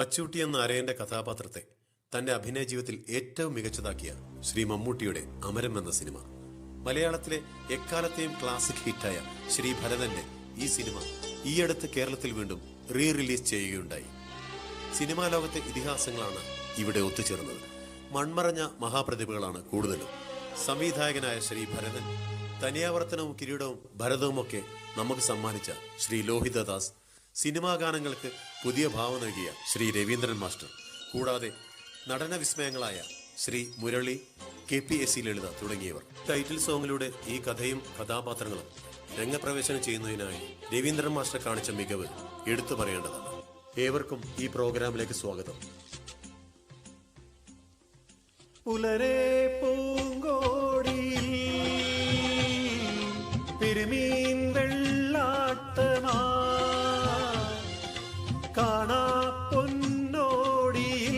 അച്ചൂട്ടി എന്ന അരയന്റെ കഥാപാത്രത്തെ തന്റെ അഭിനയ ജീവിതത്തിൽ ഏറ്റവും മികച്ചതാക്കിയ ശ്രീ മമ്മൂട്ടിയുടെ അമരം എന്ന സിനിമ. മലയാളത്തിലെ എക്കാലത്തെയും ക്ലാസിക് ഹിറ്റായ ശ്രീ ഭരതന്റെ ഈ സിനിമ ഈയടുത്ത് കേരളത്തിൽ വീണ്ടും റിലീസ് ചെയ്യുകയുണ്ടായി. സിനിമാ ലോകത്തെ ഇതിഹാസങ്ങളാണ് ഇവിടെ ഒത്തുചേർന്നത്. മൺമറഞ്ഞ മഹാപ്രതിഭകളാണ് കൂടുതലും. സംവിധായകനായ ശ്രീ ഭരതൻ, തനിയാവർത്തനവും കിരീടവും ഭരതവുമൊക്കെ നമുക്ക് സമ്മാനിച്ച ശ്രീ ലോഹിതദാസ്, സിനിമാ ഗാനങ്ങൾക്ക് പുതിയ ഭാവം നൽകിയ ശ്രീ രവീന്ദ്രൻ മാസ്റ്റർ, കൂടാതെ നടന വിസ്മയങ്ങളായ ശ്രീ മുരളി, KPSC ലളിത തുടങ്ങിയവർ. ടൈറ്റിൽ സോങ്ങിലൂടെ ഈ കഥയും കഥാപാത്രങ്ങളും രംഗപ്രവേശനം ചെയ്യുന്നതിനായി രവീന്ദ്രൻ മാസ്റ്റർ കാണിച്ച മികവ് എടുത്തു പറയേണ്ടതാണ്. ഏവർക്കും ഈ പ്രോഗ്രാമിലേക്ക് സ്വാഗതം. പുലരെ പൂങ്കോടിയിൽ പെരുമീൻ വെള്ളാട്ടമാ കാണാ പൊന്നോടിയിൽ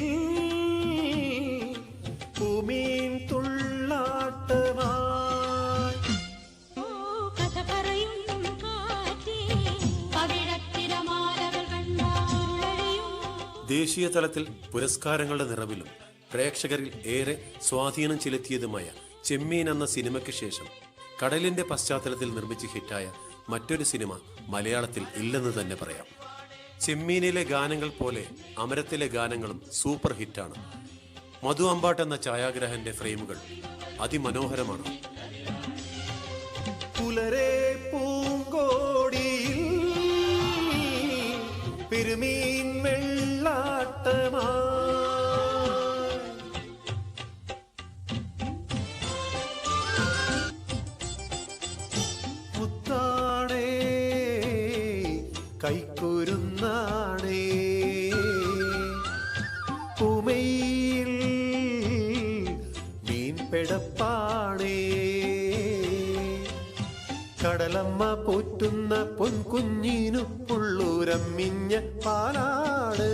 പൂമീൻ തുള്ളാട്ടമാ. ദേശീയ തലത്തിൽ പുരസ്കാരങ്ങളുടെ നിറവിലും പ്രേക്ഷകരിൽ ഏറെ സ്വാധീനം ചെലുത്തിയതുമായ ചെമ്മീൻ എന്ന സിനിമയ്ക്ക് ശേഷം കടലിന്റെ പശ്ചാത്തലത്തിൽ നിർമ്മിച്ച് ഹിറ്റായ മറ്റൊരു സിനിമ മലയാളത്തിൽ ഇല്ലെന്ന് തന്നെ പറയാം. ചെമ്മീനിലെ ഗാനങ്ങൾ പോലെ അമരത്തിലെ ഗാനങ്ങളും സൂപ്പർ ഹിറ്റാണ്. മധു അമ്പാട്ട് എന്ന ഛായാഗ്രഹന്റെ ഫ്രെയിമുകൾ അതിമനോഹരമാണ്. പുലരെ പൂങ്കോടിയിൽ പെരുമീൻ വെള്ളാട്ടമാ മുത്താണേ കൈക്കുരുന്നാണേ പൂമയിൽ മീൻ പെടപ്പാണേ കടലമ്മ പോറ്റുന്ന പൊൻകുഞ്ഞിനു പുള്ളൂരമ്മിഞ്ഞ പാലാണ്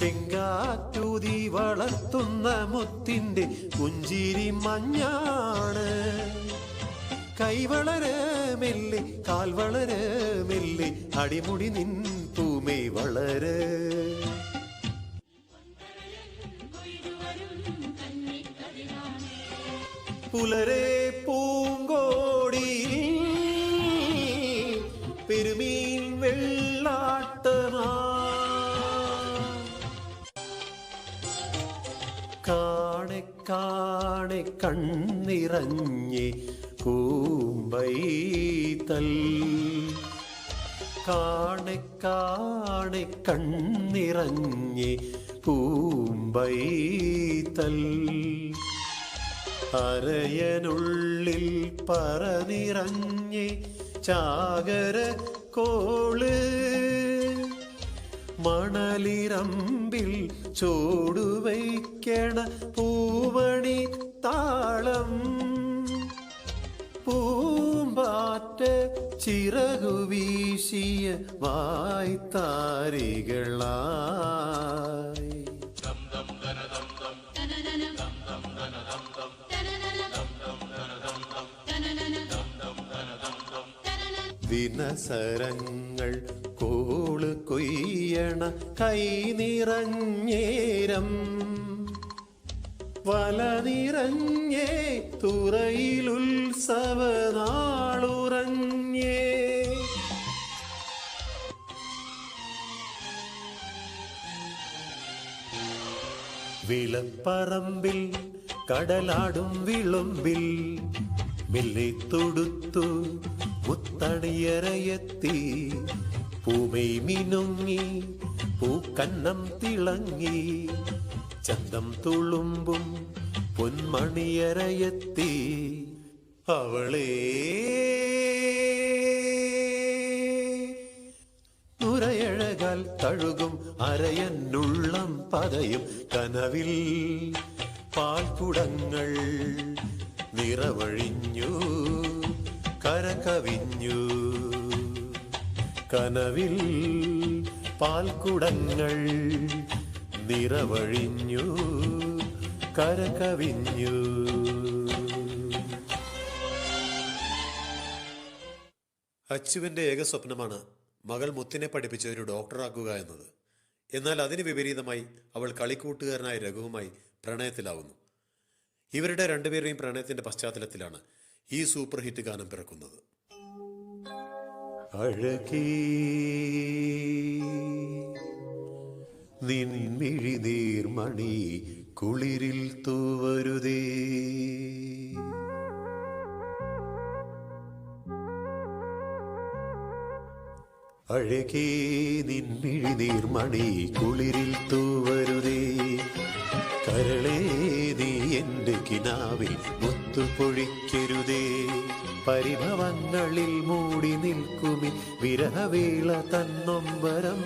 തെങ്കാറ്റൂതി വളർത്തുന്ന മുത്തിന്റെ പുഞ്ചിരി മഞ്ഞാണ്. കൈവളരെ മെല്ലെ കാൽ വളരെ മെല്ലെ അടിമുടി നിൻ പൂമേ വളര്. പുലരെ പൂങ്കോടിയിൽ പെരുമീൻ വെള്ളാട്ടമാ കാണെ കാണെ കണ്ണിറഞ്ഞേ പൂമ്പൈതൽ കാണെ കാണെ കണ്ണിറഞ്ഞേ പൂമ്പൈതൽ അരയനുള്ളിൽ പറനിറഞ്ഞേ ചാകര കോള് മണലിറമ്പിൽ ചോടുവയ്ക്കണ പൂമണി താളം പൂമ്പാറ്റ ചിറകു വീശിയ വായ്ത്താരികളായി വിനസരങ്ങൾ കോള് കൊയ്യണ കൈ നിറഞ്ഞേരം വല നിറഞ്ഞേ തുറയിലുത്സവനാളുറഞ്ഞേ വിളപ്പറമ്പിൽ കടലാടും വിളുമ്പിൽ മെല്ലെ തൊടുത്തു മുത്തണിയറയെത്തി പൂമൈ മിനുങ്ങി പൂക്കന്നം തിളങ്ങി ചന്തം തുളുമ്പും പൊന്മണിയറയെത്തി അവളെ നുരയഴകാൽ തഴുകും അരയനുള്ളം പതയും കനവിൽ പാൽക്കുടങ്ങൾ നിറവഴിഞ്ഞു കരകവിഞ്ഞു കനവിൽ പാൽക്കുടങ്ങൾ നിറവഴിഞ്ഞു കരകവിഞ്ഞു. അച്ചുവിന്റെ ഏക സ്വപ്നമാണ് മകൾ മുത്തിനെ പഠിപ്പിച്ച ഒരു ഡോക്ടറാക്കുക എന്നത്. എന്നാൽ അതിന് വിപരീതമായി അവൾ കളിക്കൂട്ടുകാരനായ രഘുവുമായി പ്രണയത്തിലാവുന്നു. ഇവരുടെ രണ്ടുപേരുടെയും പ്രണയത്തിന്റെ പശ്ചാത്തലത്തിലാണ് ഈ സൂപ്പർ ഹിറ്റ് ഗാനം പിറക്കുന്നത്. അഴകേ നിൻമിഴി നീർമണി കുളിരിൽ തൂവരുതേ, അഴകേ നിൻമിഴി നീർമണി കുളിരിൽ തൂവരുതേ, കരളേ നീ എൻ്റെ കിനാവിൽ മുത്തുപൊഴിക്കരുതേ, പരിഭവങ്ങളിൽ മൂടി നിൽക്കുമി വിരഹവേള തന്നൊമ്പരം,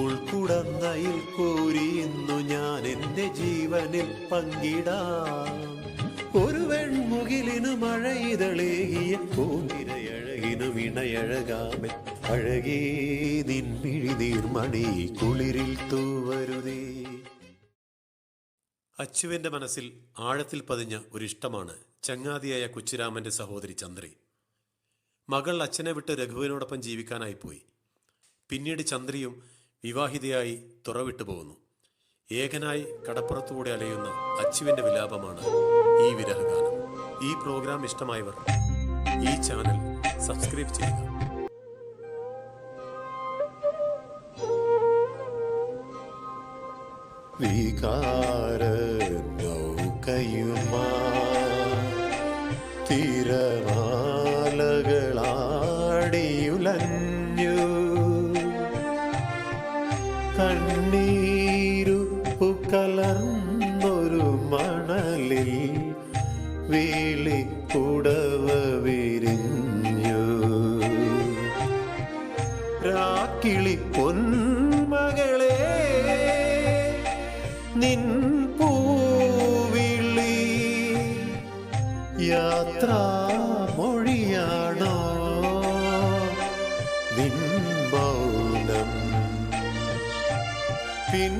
ഉൾക്കുടന്നയിൽ കോരിയുന്നു ഞാൻ എൻ്റെ ജീവനിൽ പങ്കിടാം, ഒരു വെൺമുകിലിനു മഴയിതളേകിയ പൂനിരയഴകിനു വിണയഴകാമൻ, അഴകേ നിൻമിഴി നീർമണി കുളിരിൽ തൂവരുതേ. അച്ചുവിന്റെ മനസ്സിൽ ആഴത്തിൽ പതിഞ്ഞ ഒരിഷ്ടമാണ് ചങ്ങാതിയായ കുച്ചിരാമന്റെ സഹോദരി ചന്ദ്രി. മകൾ അച്ഛനെ വിട്ട് രഘുവിനോടൊപ്പം ജീവിക്കാനായി പോയി. പിന്നീട് ചന്ദ്രിയും വിവാഹിതയായി തുറവിട്ടു പോകുന്നു. ഏകനായി കടപ്പുറത്തുകൂടെ അലയുന്ന അച്ചുവിന്റെ വിലാപമാണ് ഈ വിരഹഗാനം. ഈ പ്രോഗ്രാം ഇഷ്ടമായവർ ഈ ചാനൽ സബ്സ്ക്രൈബ് ചെയ്യുക. വികാര നൗകയുമാ തിരമാലകളാടിയുലഞ്ഞു, കണ്ണീരു കലർന്നൊരു മണലിൽ വേളി പുടവ വിരിഞ്ഞു, രാക്കിളി പൊന്മകളെ നിൻ പൂവിളി യാത്രാമൊഴിയാണോ നിൻ മൗനം, പിൻ